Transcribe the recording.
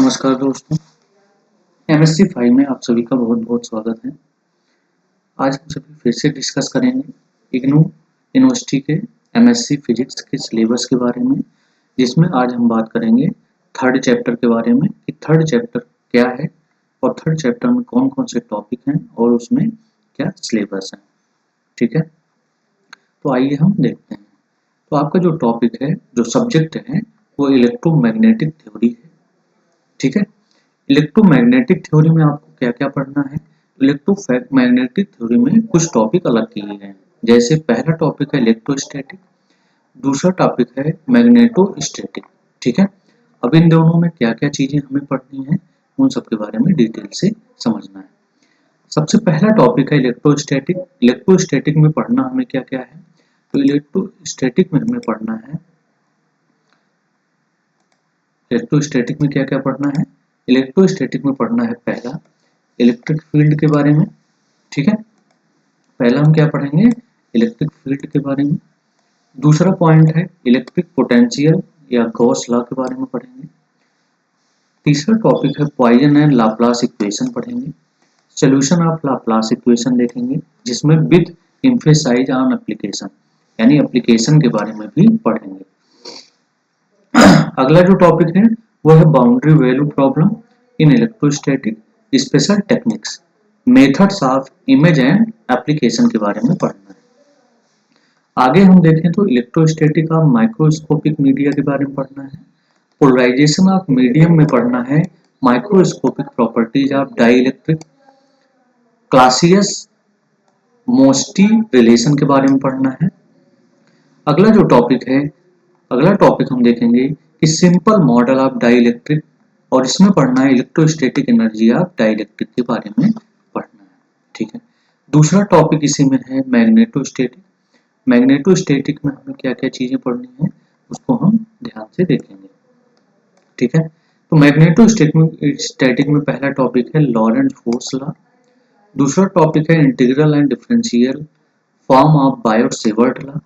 नमस्कार दोस्तों, एमएससी 5 में आप सभी का बहुत बहुत स्वागत है। आज हम सभी फिर से डिस्कस करेंगे इग्नू यूनिवर्सिटी के एमएससी फिजिक्स के सिलेबस के बारे में, जिसमें आज हम बात करेंगे थर्ड चैप्टर के बारे में कि थर्ड चैप्टर क्या है और थर्ड चैप्टर में कौन कौन से टॉपिक हैं और उसमें क्या सिलेबस है। ठीक है, तो आइए हम देखते हैं। तो आपका जो टॉपिक है, जो सब्जेक्ट है, वो इलेक्ट्रोमैग्नेटिक थ्योरी है। ठीक है, इलेक्ट्रोमैग्नेटिक थ्योरी में आपको क्या क्या पढ़ना है। इलेक्ट्रोमैग्नेटिक थ्योरी में कुछ टॉपिक अलग किए गए हैं। जैसे पहला टॉपिक है इलेक्ट्रोस्टैटिक, दूसरा टॉपिक है मैग्नेटोस्टैटिक। ठीक है, अब इन दोनों में क्या क्या चीजें हमें पढ़नी है, उन सब के बारे में डिटेल से समझना है। सबसे पहला टॉपिक है इलेक्ट्रोस्टैटिक। इलेक्ट्रोस्टैटिक में पढ़ना हमें क्या क्या है, तो इलेक्ट्रोस्टैटिक में हमें पढ़ना है, इलेक्ट्रोस्टैटिक में क्या क्या पढ़ना है। इलेक्ट्रोस्टैटिक में पढ़ना है पहला इलेक्ट्रिक फील्ड के बारे में। ठीक है, पहला हम क्या पढ़ेंगे, इलेक्ट्रिक फील्ड के बारे में। दूसरा पॉइंट है इलेक्ट्रिक पोटेंशियल या गॉस लॉ के बारे में पढ़ेंगे। तीसरा टॉपिक है पॉइसन एंड लाप्लास इक्वेशन पढ़ेंगे। सॉल्यूशन ऑफ लाप्लास इक्वेशन देखेंगे, जिसमें विद एम्फेसाइज ऑन एप्लीकेशन, यानी एप्लीकेशन के बारे में भी पढ़ेंगे। अगला जो टॉपिक है वो है boundary value problem in electrostatic special techniques, methods of image and application के बारे में पढ़ना है। आगे हम देखें तो इलेक्ट्रोस्टैटिक ऑफ माइक्रोस्कोपिक मीडिया के बारे में पढ़ना है। पोलराइजेशन ऑफ मीडियम में पढ़ना है microscopic properties of dielectric, Clausius Mossotti relation के बारे में पढ़ना है। अगला जो टॉपिक है, अगला टॉपिक हम देखेंगे कि सिंपल मॉडल ऑफ डाइइलेक्ट्रिक, और इसमें पढ़ना है इलेक्ट्रोस्टैटिक एनर्जी ऑफ डाइइलेक्ट्रिक के बारे में पढ़ना है। ठीक है, दूसरा टॉपिक इसी में है मैग्नेटोस्टैटिक। मैग्नेटोस्टैटिक में हमें क्या क्या चीजें पढ़नी है उसको हम ध्यान से देखेंगे। ठीक है, तो मैग्नेटोस्टैटिक में पहला टॉपिक है लॉरेंट फोर्स लॉ। दूसरा टॉपिक है integral and differential form of Biot-Savart law.